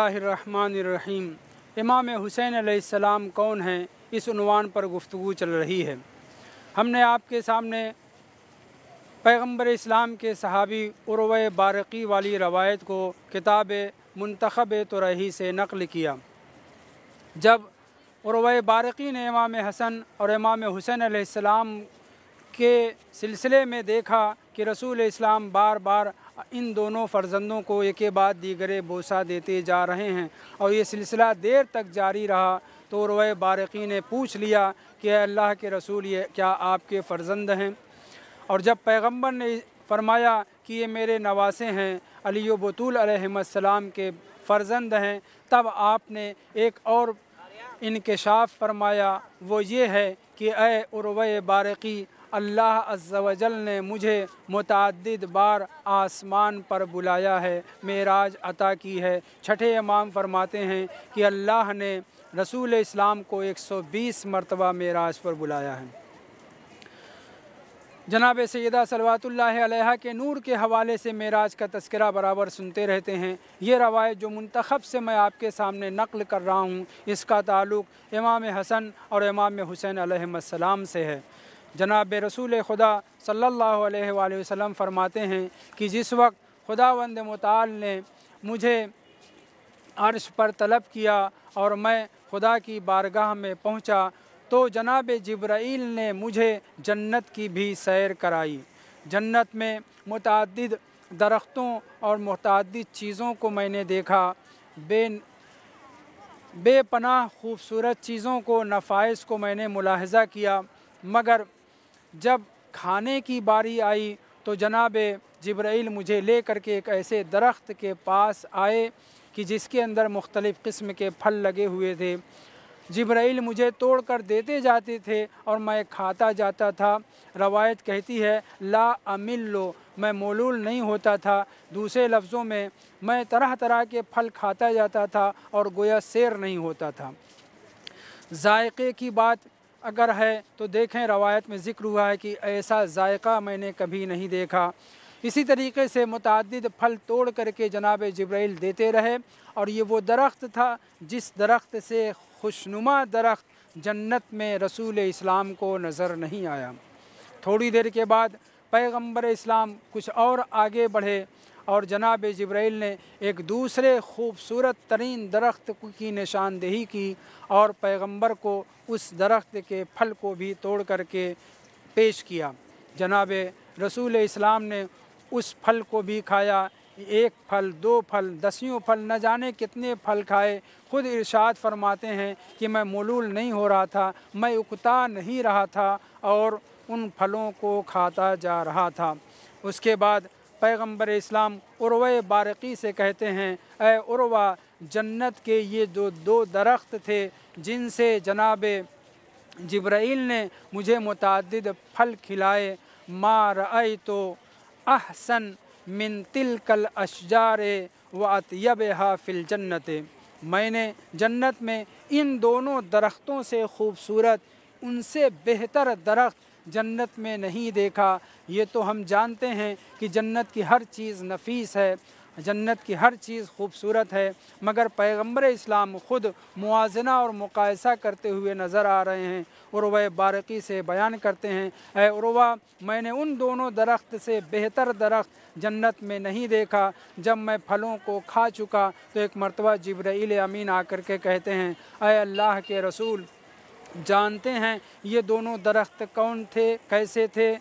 बिस्मिल्लाहिर्रहमानिर्रहीम। इमाम हुसैन अलैहिस्सलाम कौन हैं, इस उन्वान पर गुफ्तगू चल रही है। हमने आपके सामने पैगम्बर इस्लाम के सहाबी उर्वा बारक़ी वाली रवायत को किताब मुंतखब तुरही से नक़ल किया। जब उर्वा बारक़ी ने इमाम हसन और इमाम हुसैन अलैहिस्सलाम के सिलसिले में देखा कि रसूल इस्लाम बार बार इन दोनों फ़र्जंदों को एक के बाद दीगरे बोसा देते जा रहे हैं और ये सिलसिला देर तक जारी रहा, तो उर्वा बारक़ी ने पूछ लिया कि अल्लाह के रसूल, ये क्या आपके फ़र्जंद हैं? और जब पैगंबर ने फरमाया कि ये मेरे नवासे हैं, अली व बतूल अलैहिस्सलाम के फ़र्जंद हैं, तब आपने एक और इनकशाफ़ फरमाया। वो ये है कि ए उर्वा बारक़ी, अल्लाह अज़्ज़ा व जल ने मुझे मुतअद्दिद बार आसमान पर बुलाया है, मेराज अता की है। छठे इमाम फरमाते हैं कि अल्लाह ने रसूल इस्लाम को 120 मरतबा मेराज पर बुलाया है। जनाब सैयदा सलवातुल्लाह अलैहा के नूर के हवाले से मेराज का तज़किरा बराबर सुनते रहते हैं। ये रवायत जो मुंतखब से मैं आपके सामने नक़ल कर रहा हूँ, इसका ताल्लुक़ इमाम हसन और इमाम हुसैन अलैहिस्सलाम से है। जनाब रसूल खुदा सल्लल्लाहु अलैहि वसल्लम फरमाते हैं कि जिस वक्त खुदावंद मुताल ने मुझे अर्श पर तलब किया और मैं खुदा की बारगाह में पहुँचा, तो जनाब जिब्राईल ने मुझे जन्नत की भी सैर कराई। जन्नत में मुतअद्दिद दरख्तों और मुतअद्दिद चीज़ों को मैंने देखा। बेपनाह खूबसूरत चीज़ों को, नफ़ाइस को मैंने मुलाहज़ा किया। मगर जब खाने की बारी आई तो जनाब जिब्राईल मुझे ले करके एक ऐसे दरख्त के पास आए कि जिसके अंदर मुख्तलिफ़ किस्म के फल लगे हुए थे। जिब्राईल मुझे तोड़ कर देते जाते थे और मैं खाता जाता था। रवायत कहती है ला अमिल्लो, मैं मौलूल नहीं होता था। दूसरे लफ्ज़ों में मैं तरह तरह के फल खाता जाता था और गोया सैर नहीं होता था। जायक़े की बात अगर है तो देखें, रवायत में ज़िक्र हुआ है कि ऐसा जायका मैंने कभी नहीं देखा। इसी तरीके से मुतअद्दिद फल तोड़ करके जनाब जिब्राईल देते रहे और ये वो दरख्त था जिस दरख्त से खुशनुमा दरख्त जन्नत में रसूल इस्लाम को नज़र नहीं आया। थोड़ी देर के बाद पैगंबर इस्लाम कुछ और आगे बढ़े और जनाब जिब्राईल ने एक दूसरे खूबसूरत तरीन दरख्त की निशानदेही की और पैगंबर को उस दरख्त के फल को भी तोड़ करके पेश किया। जनाब रसूल इस्लाम ने उस फल को भी खाया। एक फल, दो फल, दसियों फल, न जाने कितने फल खाए। ख़ुद इरशाद फरमाते हैं कि मैं मौलूल नहीं हो रहा था, मैं उकता नहीं रहा था और उन फलों को खाता जा रहा था। उसके बाद पैगंबर इस्लाम उर्वा बारक़ी से कहते हैं, ए उर्वा, जन्नत के ये दो दरख्त थे जिनसे जनाब जिब्राईल ने मुझे मुतअद्दिद फल खिलाए। मा रअयतु अहसन मिन तिलकल अशजारे व अत्यबहा फिल जन्नत, मैंने जन्नत में इन दोनों दरख्तों से खूबसूरत, उनसे बेहतर दरख्त जन्नत में नहीं देखा। ये तो हम जानते हैं कि जन्नत की हर चीज़ नफीस है, जन्नत की हर चीज़ खूबसूरत है, मगर पैगंबर इस्लाम ख़ुद मुआजना और मुकायसा करते हुए नज़र आ रहे हैं। उर्वा बारक़ी से बयान करते हैं, ऐ उर्वा, मैंने उन दोनों दरख्त से बेहतर दरख्त जन्नत में नहीं देखा। जब मैं फलों को खा चुका तो एक मरतबा जिब्राईल अमीन आकर के कहते हैं, ऐ अल्लाह के रसूल, जानते हैं ये दोनों दरख्त कौन थे, कैसे थे?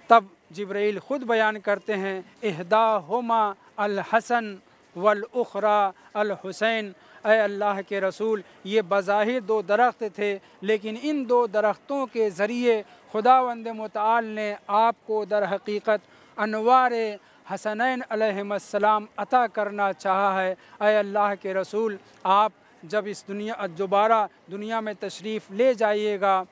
तब जिब्राईल ख़ुद बयान करते हैं, इहदाहुमा अल हसन वल उखरा अल हुसैन, ऐ अल्लाह के रसूल, ये बज़ाहिर दो दरख्त थे, लेकिन इन दो दरख्तों के ज़रिए खुदावंद मुताल ने आपको दर हकीकत अनवारे हसनैन अलैहिस्सलाम अता करना चाहा है। ऐ अल्लाह के रसूल, आप जब इस दोबारा दुनिया में तशरीफ़ ले जाइएगा,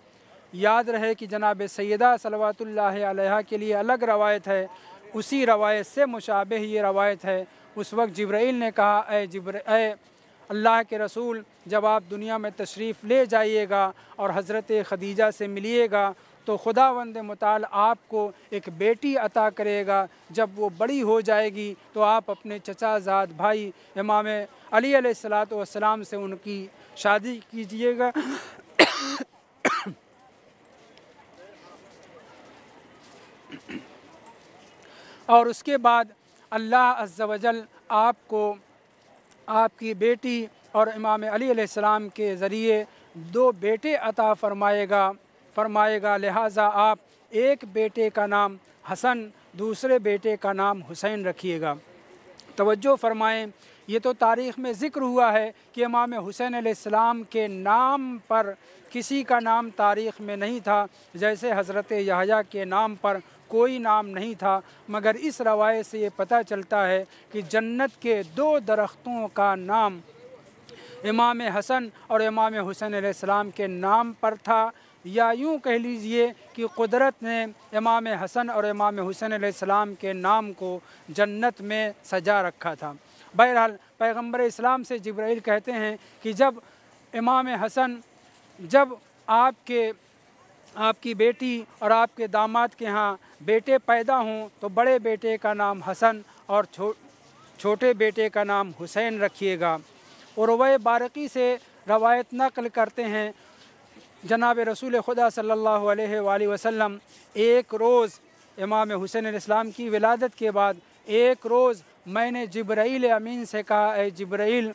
याद रहे कि जनाब सैयदा सलवातुल्लाह अलैहा के लिए अलग रवायत है, उसी रवायत से मुशाबिह ये रवायत है। उस वक्त जिब्राईल ने कहा, ऐ अल्लाह के रसूल, जब आप दुनिया में तशरीफ़ ले जाइएगा और हज़रत खदीजा से मिलिएगा तो खुदावंद मुताल आपको एक बेटी अता करेगा। जब वो बड़ी हो जाएगी तो आप अपने चचाज़ाद भाई इमाम अली अलैहिस्सलातु वस्सलाम से उनकी शादी कीजिएगा। और उसके बाद अल्लाह अज़्ज़ा वजल आपको आपकी बेटी और इमाम अली अलैहिस्सलाम के ज़रिए 2 बेटे अता फ़रमाएगा। लिहाजा आप एक बेटे का नाम हसन, दूसरे बेटे का हुसैन हुसैन रखिएगा। तवज्जो फ़रमाएँ, ये तो तारीख़ में ज़िक्र हुआ है कि इमाम हुसैन अलैहिस्सलाम के नाम पर किसी का नाम तारीख़ में नहीं था, जैसे हज़रत यहया के नाम पर कोई नाम नहीं था। मगर इस रवायत से ये पता चलता है कि जन्नत के 2 दरख्तों का नाम इमाम हसन और इमाम हुसैन अलैहिस्सलाम के नाम पर था, या यूँ कह लीजिए कि कुदरत ने इमाम हसन और इमाम हुसैन अलैहिस्सलाम के नाम को जन्नत में सजा रखा था। बहरहाल पैगम्बर इस्लाम से जिब्राइल कहते हैं कि जब इमाम हसन, जब आपकी बेटी और आपके दामाद के यहाँ बेटे पैदा हों तो बड़े बेटे का नाम हसन और छोटे बेटे का नाम हुसैन रखिएगा। और वह बारकी से रवायत नक़ल करते हैं, जनाब रसूल खुदा सल्लल्लाहु अलैहि वसल्लम एक रोज़ इमाम हुसैन अलैहिस्सलाम की विलादत के बाद एक रोज़ मैंने जिब्राइल अमीन से कहा, ए जिब्राइल,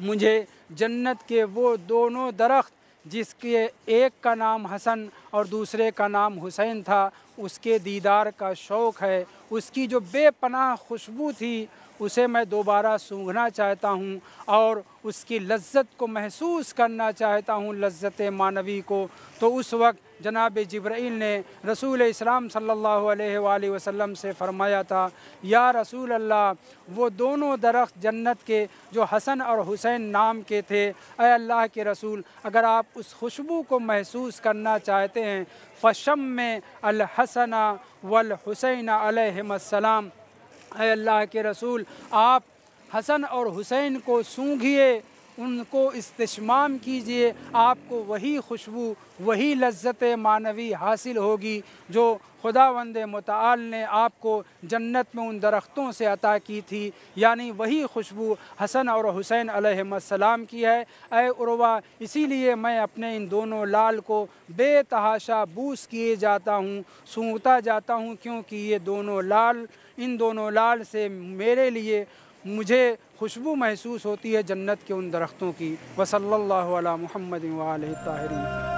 मुझे जन्नत के वो दोनों दरख्त जिसके एक का नाम हसन और दूसरे का नाम हुसैन था, उसके दीदार का शौक़ है। उसकी जो बेपनाह खुशबू थी उसे मैं दोबारा सूंघना चाहता हूँ और उसकी लज्जत को महसूस करना चाहता हूँ, लज्जत मानवी को। तो उस वक्त जनाब जिब्राइल ने रसूल इस्लाम सल्लल्लाहु अलैहि वसल्लम से फ़रमाया था, या रसूल अल्लाह, वो दोनों दरख्त जन्नत के जो हसन और हुसैन नाम के थे, ऐ अल्लाह के रसूल, अगर आप उस खुशबू को महसूस करना चाहते हैं, फ़शम्मे अल हसना वल हुसैन अलैहिमुस्सलाम, ऐ अल्लाह के रसूल, आप हसन और हुसैन को सूंघिए, उनको इस्तिश्माम कीजिए, आपको वही खुशबू, वही लज्जत मानवी हासिल होगी जो खुदावंद मुताल ने आपको जन्नत में उन दरख्तों से अता की थी, यानी वही खुशबू हसन और हुसैन अलैहिस्सलाम की है। ऐ उर्वा, इसीलिए मैं अपने इन दोनों लाल को बेतहाशा बूस किए जाता हूँ, सूंघता जाता हूँ, क्योंकि ये दोनों लाल, इन दोनों लाल से मेरे लिए, मुझे खुशबू महसूस होती है जन्नत के उन दरख्तों की। वसल्लल्लाहु अला मुहम्मद व आलिहि ताहिरीन।